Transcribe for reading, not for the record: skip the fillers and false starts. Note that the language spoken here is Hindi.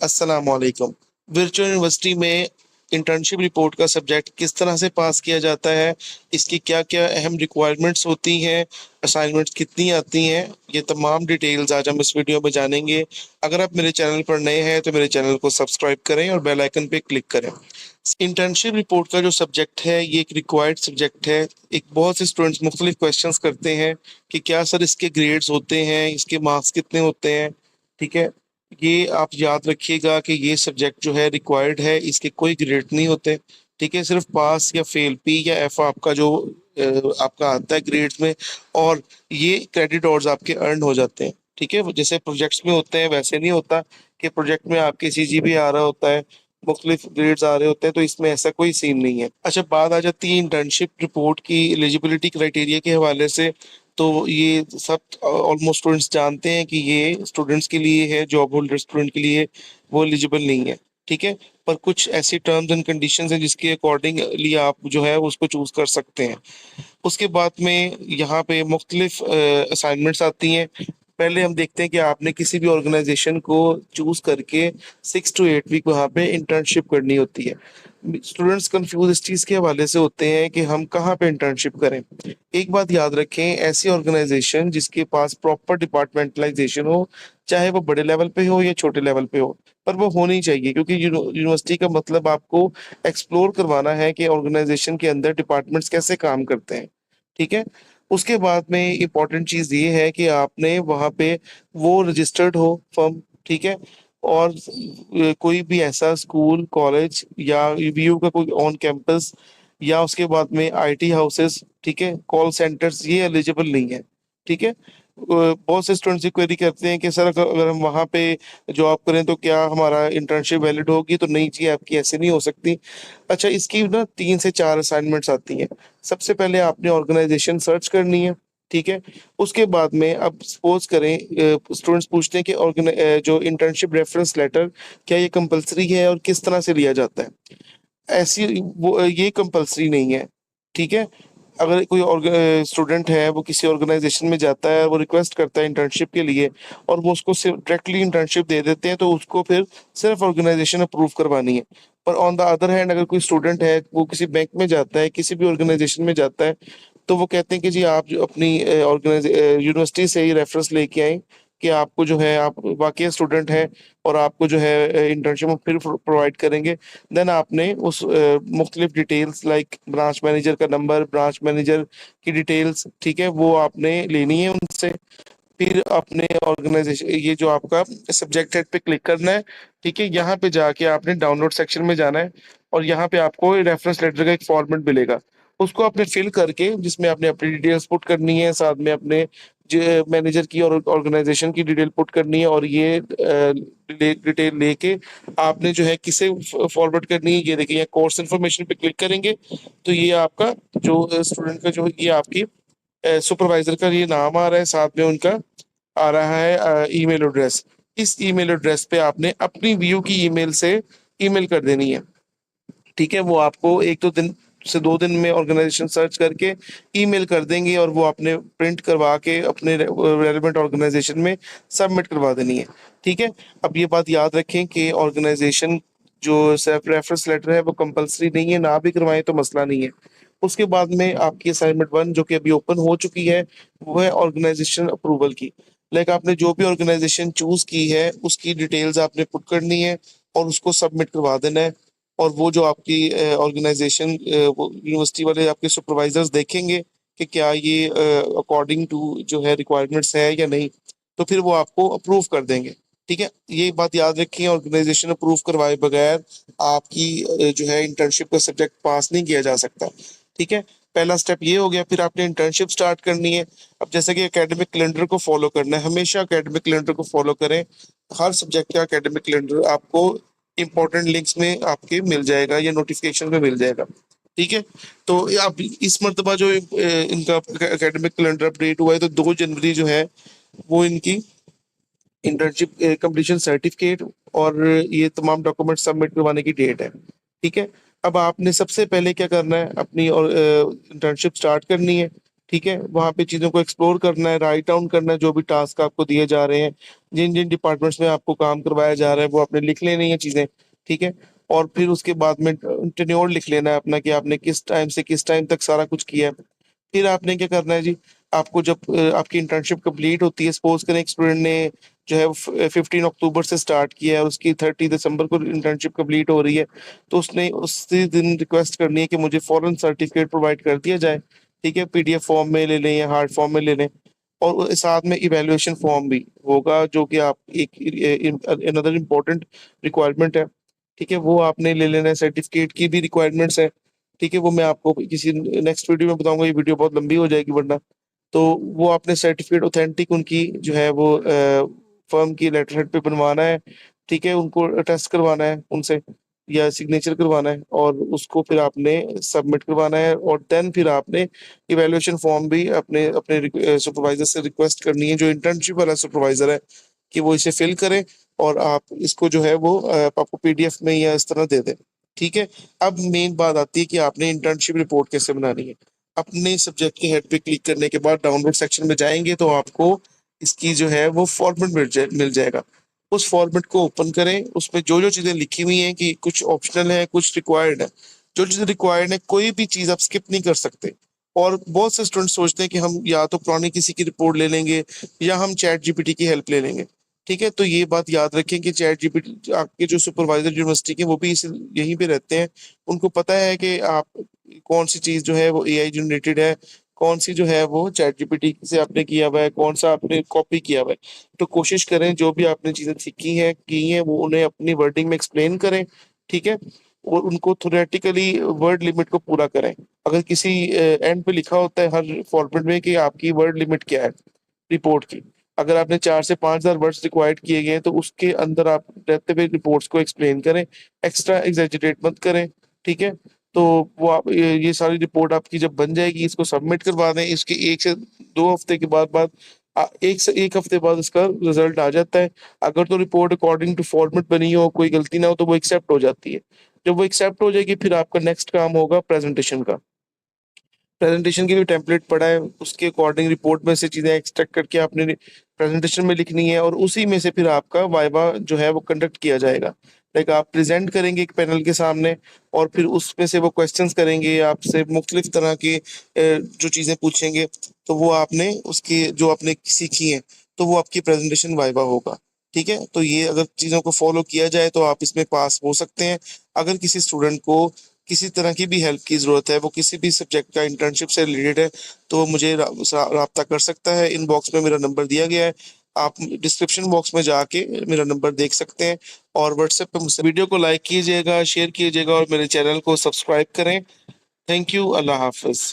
अस्सलाम वालेकुम। वर्चुअल यूनिवर्सिटी में इंटर्नशिप रिपोर्ट का सब्जेक्ट किस तरह से पास किया जाता है, इसकी क्या-क्या अहम रिक्वायरमेंट्स होती हैं, असाइनमेंट्स कितनी आती हैं, ये तमाम डिटेल्स आज हम इस वीडियो में जानेंगे। अगर आप मेरे चैनल पर नए हैं तो मेरे चैनल को सब्सक्राइब करें और बेल आइकन पे क्लिक करें। इंटर्नशिप रिपोर्ट का जो सब्जेक्ट है ये एक रिक्वायर्ड सब्जेक्ट है। एक बहुत से स्टूडेंट्स मुख्तलिफ क्वेश्चंस करते हैं कि क्या सर इसके ग्रेड्स होते हैं, इसके मार्क्स कितने होते हैं। ठीक है, ये आप याद रखिएगा कि ये सब्जेक्ट जो है रिक्वायर्ड है, इसके कोई ग्रेड नहीं होते। ठीक है, सिर्फ पास या फेल, पी या एफ आपका जो आपका आता है ग्रेड्स में, और ये क्रेडिट आवर्स आपके अर्न हो जाते हैं। ठीक है, वो जैसे प्रोजेक्ट्स में होते हैं वैसे नहीं होता कि प्रोजेक्ट में आपके सीजीपी आ रहा होता है, मुख्तलिफ ग्रेड्स आ रहे होते हैं, तो इसमें ऐसा कोई सीन नहीं है। अच्छा, बात आ जाती है इंटर्नशिप रिपोर्ट की एलिजिबिलिटी क्राइटेरिया के हवाले से। तो ये सब ऑलमोस्ट स्टूडेंट्स जानते हैं कि ये स्टूडेंट्स के लिए है, जॉब होल्डर स्टूडेंट के लिए वो एलिजिबल नहीं है। ठीक है, पर कुछ ऐसी टर्म्स एंड कंडीशंस हैं जिसके अकॉर्डिंगली आप जो है उसको चूज कर सकते हैं। उसके बाद में यहाँ पे मुख्तलिफ असाइनमेंट्स आती हैं। पहले हम देखते हैं कि आपने किसी भी ऑर्गेनाइजेशन को चूज करके 6 to 8 वीक वहाँ पे इंटर्नशिप करनी होती है। स्टूडेंट्स कंफ्यूज इस चीज़ के हवाले से होते हैं कि हम कहाँ पे इंटर्नशिप करें। एक बात याद रखें, ऐसी ऑर्गेनाइजेशन जिसके पास प्रॉपर डिपार्टमेंटलाइजेशन हो, चाहे वो बड़े लेवल पे हो या छोटे लेवल पे हो, पर वो होनी चाहिए, क्योंकि यूनिवर्सिटी का मतलब आपको एक्सप्लोर करवाना है कि ऑर्गेनाइजेशन के अंदर डिपार्टमेंट्स कैसे काम करते हैं। ठीक है, उसके बाद में इम्पोर्टेंट चीज ये है कि आपने वहां पे वो रजिस्टर्ड हो फर्म। ठीक है, और कोई भी ऐसा स्कूल कॉलेज या यूबीयू का कोई ऑन कैंपस या उसके बाद में आईटी हाउसेस, ठीक है, कॉल सेंटर्स, ये एलिजिबल नहीं है। ठीक है, बहुत से स्टूडेंट्स ये क्वेरी करते हैं कि सर अगर हम वहाँ पे जॉब करें तो क्या हमारा इंटर्नशिप वैलिड होगी, तो नहीं जी, आपकी ऐसे नहीं हो सकती। अच्छा, इसकी ना 3 से 4 असाइनमेंट्स आती हैं। सबसे पहले आपने ऑर्गेनाइजेशन सर्च करनी है। ठीक है, उसके बाद में अब सपोज करें स्टूडेंट्स पूछते हैं कि जो इंटर्नशिप रेफरेंस लेटर क्या ये कंपलसरी है और किस तरह से लिया जाता है। ऐसी वो ये कंपलसरी नहीं है। ठीक है, अगर कोई स्टूडेंट है वो किसी ऑर्गेनाइजेशन में जाता है, वो रिक्वेस्ट करता है इंटर्नशिप के लिए, और वो उसको डायरेक्टली इंटर्नशिप दे देते हैं, तो उसको फिर सिर्फ ऑर्गेनाइजेशन अप्रूव करवानी है। पर ऑन द अदर हैंड अगर कोई स्टूडेंट है वो किसी बैंक में जाता है, किसी भी ऑर्गेनाइजेशन में जाता है, तो वो कहते हैं कि जी आप जो अपनी यूनिवर्सिटी से ही रेफरेंस लेके आए कि आपको जो है आप वाकई स्टूडेंट हैं और आपको जो है इंटर्नशिप फिर प्रोवाइड करेंगे। देन आपने उस मुख्तलिफ डिटेल्स लाइक ब्रांच मैनेजर का नंबर, ब्रांच मैनेजर की डिटेल्स, ठीक है, वो आपने लेनी है उनसे। फिर अपने ऑर्गेनाइजेशन ये जो आपका सब्जेक्ट हेड पे क्लिक करना है। ठीक है, यहाँ पे जाके आपने डाउनलोड सेक्शन में जाना है, और यहाँ पे आपको रेफरेंस लेटर का एक फॉर्मेट मिलेगा। उसको आपने फिल करके, जिसमें आपने अपनी डिटेल्स पुट करनी है, साथ में अपने मैनेजर की और ऑर्गेनाइजेशन की डिटेल पुट करनी है, और ये डिटेल लेके आपने जो है किसे फॉरवर्ड करनी है, ये देखिए यहाँ कोर्स इन्फॉर्मेशन पे क्लिक करेंगे तो ये आपका जो स्टूडेंट का जो ये आपकी सुपरवाइजर का ये नाम आ रहा है, साथ में उनका आ रहा है ईमेल एड्रेस। इस ईमेल एड्रेस पे आपने अपनी व्यू की ईमेल से ईमेल कर देनी है। ठीक है, वो आपको 1 से 2 दिन में ऑर्गेनाइजेशन सर्च करके ईमेल कर देंगे, और वो आपने प्रिंट करवा के अपने रेलिवेंट ऑर्गेनाइजेशन में सबमिट करवा देनी है। ठीक है, अब ये बात याद रखें कि ऑर्गेनाइजेशन जो सेल्फ रेफरेंस लेटर है वो कंपलसरी नहीं है, ना भी करवाएं तो मसला नहीं है। उसके बाद में आपकी असाइनमेंट 1 जो कि अभी ओपन हो चुकी है, वो है ऑर्गेनाइजेशन अप्रूवल की। लाइक आपने जो भी ऑर्गेनाइजेशन चूज की है उसकी डिटेल्स आपने पुट करनी है और उसको सबमिट करवा देना है। और वो जो आपकी ऑर्गेनाइजेशन वो यूनिवर्सिटी वाले आपके सुपरवाइजर्स देखेंगे कि क्या ये अकॉर्डिंग टू जो है रिक्वायरमेंट्स है या नहीं, तो फिर वो आपको अप्रूव कर देंगे। ठीक है, ये बात याद रखें, ऑर्गेनाइजेशन अप्रूव करवाए बगैर आपकी जो है इंटर्नशिप का सब्जेक्ट पास नहीं किया जा सकता। ठीक है, पहला स्टेप ये हो गया। फिर आपने इंटर्नशिप स्टार्ट करनी है। अब जैसे कि एकेडमिक कैलेंडर को फॉलो करना है, हमेशा एकेडमिक कैलेंडर को फॉलो करें। हर सब्जेक्ट का एकेडमिक कैलेंडर आपको इंपॉर्टेंट लिंक्स में आपके मिल जाएगा या नोटिफिकेशन में मिल जाएगा। ठीक है, तो अब इस मर्तबा जो इनका एकेडमिक कैलेंडर अपडेट हुआ है, तो 2 जनवरी जो है वो इनकी इंटर्नशिप कंप्लीशन सर्टिफिकेट और ये तमाम डॉक्यूमेंट सबमिट करवाने की डेट है। ठीक है, अब आपने सबसे पहले क्या करना है, अपनी और इंटर्नशिप स्टार्ट करनी है। ठीक है, वहाँ पे चीज़ों को एक्सप्लोर करना है, राइट डाउन करना है जो भी टास्क आपको दिए जा रहे हैं, जिन-जिन डिपार्टमेंट्स में आपको काम करवाया जा रहा है वो आपने लिख लेनी है चीज़ें, ठीक है? और फिर उसके बाद में टेन्योर लिख लेना है अपना कि आपने किस टाइम से किस टाइम तक सारा कुछ किया है। फिर आपने क्या करना है जी, आपको जब आपकी इंटर्नशिप कंप्लीट होती है, सपोज़ करें एक स्टूडेंट ने जो है वो 15 अक्टूबर से स्टार्ट किया है, उसकी 30 दिसंबर को इंटर्नशिप कंप्लीट हो रही है, तो उसने उसी दिन रिक्वेस्ट करनी है कि मुझे फ़ौरन सर्टिफ़िकेट प्रोवाइड कर दिया जाए, ठीक है? पीडीएफ फ़ॉर्म में ले लें या हार्ड फ़ॉर्म में ले लें और साथ में इवैल्यूएशन फ़ॉर्म भी होगा जो कि आप अनदर इम्पोर्टेंट रिक्वायरमेंट है, ठीक है? वो आपने ले लेना है, सर्टिफ़िकेट की भी रिक्वायरमेंट्स हैं, ठीक है? वो मैं आपको किसी नेक्स्ट वीडियो में बताऊँगा, ये वीडियो बहुत लंबी हो जाएगी वरना। तो वो आपने सर्टिफ़िकेट ऑथेंटिक उनकी जो है वो फ़र्म की लेटर हेड पे बनवाना है, ठीक है? उनको अटेस्ट करवाना है उनसे या सिग्नेचर करवाना है और उसको फिर आपने सबमिट करवाना है और देन फिर आपने इवैल्यूएशन फ़ॉर्म भी अपने अपने सुपरवाइज़र से रिक्वेस्ट करनी है, जो इंटर्नशिप वाला सुपरवाइज़र है, कि वो इसे फिल करे और आप इसको जो है वो आपको पीडीएफ में या इस तरह दे दें, ठीक है? अब मेन बात आती है कि आपने इंटर्नशिप रिपोर्ट कैसे बनानी है। अपने सब्जेक्ट के हेड पे क्लिक करने के बाद डाउनलोड सेक्शन में जाएँगे तो आपको इसकी जो है वो फॉर्मेट मिल जाएगा। उस फॉर्मेट को ओपन करें, उसमें जो-जो चीज़ें लिखी हुई हैं कि कुछ ऑप्शनल है, कुछ रिक्वायर्ड है। जो चीज़ें रिक्वायर्ड है, कोई भी चीज़ आप स्किप नहीं कर सकते और बहुत से स्टूडेंट सोचते हैं कि हम या तो पुरानी किसी की रिपोर्ट ले लेंगे या हम चैट जीपीटी की हेल्प ले लेंगे, ठीक है? तो ये बात याद रखें कि चैट जीपीटी आपके जो सुपरवाइज़र यूनिवर्सिटी के वो भी इस यहीं पे रहते हैं। उनको पता है कि आप कौन-सी चीज़ जो है वो एआई जनरेटेड है, कौन-सी जो है वो चैट जीपीटी से आपने किया हुआ है, कौन-सा आपने कॉपी किया हुआ है। तो कोशिश करें जो भी आपने चीज़ें सीखी हैं, की हैं, वो उन्हें अपनी वर्डिंग में एक्सप्लेन करें, ठीक है? और उनको थ्योरेटिकली वर्ड लिमिट को पूरा करें। अगर किसी एंड पे लिखा होता है हर फॉर्मेट में कि आपकी वर्ड लिमिट क्या है, रिपोर्ट की। अगर आपने 4 से 5000 वर्ड्स रिक्वायर्ड किए गए हैं, तो उसके अंदर आप रहते हुए रिपोर्ट्स को एक्सप्लेन करें, एक्स्ट्रा एक्ज़ैजरेट मत करें, ठीक है? तो वो आप ये सारी रिपोर्ट आपकी जब बन जाएगी, इसको सबमिट करवा दें, इसके 1 से 2 हफ्ते के बाद 1 से 1 हफ्ते बाद इसका रिज़ल्ट आ जाता है। अगर तो रिपोर्ट अकॉर्डिंग टू फॉर्मेट बनी हो, कोई गलती ना हो, तो वो एक्सेप्ट हो जाती है। जब वो एक्सेप्ट हो जाएगी, फिर आपका नेक्स्ट काम होगा प्रेज़ेंटेशन का। प्रेजेंटेशन की भी टेम्पलेट पड़ा है, उसके अकॉर्डिंग रिपोर्ट में से चीज़ें एक्सट्रैक्ट करके आपने प्रेजेंटेशन में लिखनी है और उसी में से फिर आपका वाइवा जो है वो कंडक्ट किया जाएगा। लाइक आप प्रेज़ेंट करेंगे एक पैनल के सामने और फिर उसमें से वो क्वेश्चंस करेंगे, आपसे मुख्तलिफ तरह के जो चीज़ें पूछेंगे, तो वो आपने उसकी जो आपने सीखी हैं, तो वो आपकी प्रेजेंटेशन वाइवा होगा। ठीक है? तो ये अगर चीज़ों को फ़ॉलो किया जाए तो आप इसमें पास हो सकते हैं। अगर किसी स्टूडेंट को किसी तरह की भी हेल्प की ज़रूरत है, वो किसी भी सब्जेक्ट का इंटर्नशिप से रिलेटेड है, तो वो मुझे राब्ता कर सकता है। इनबॉक्स में मेरा नंबर दिया गया है। आप डिस्क्रिप्शन बॉक्स में जाके मेरा नंबर देख सकते हैं और व्हाट्सएप पे मुझसे वीडियो को लाइक कीजिएगा, शेयर कीजिएगा और मेरे चैनल को सब्सक्राइब करें। Thank you. अल्लाह हाफ़िज़।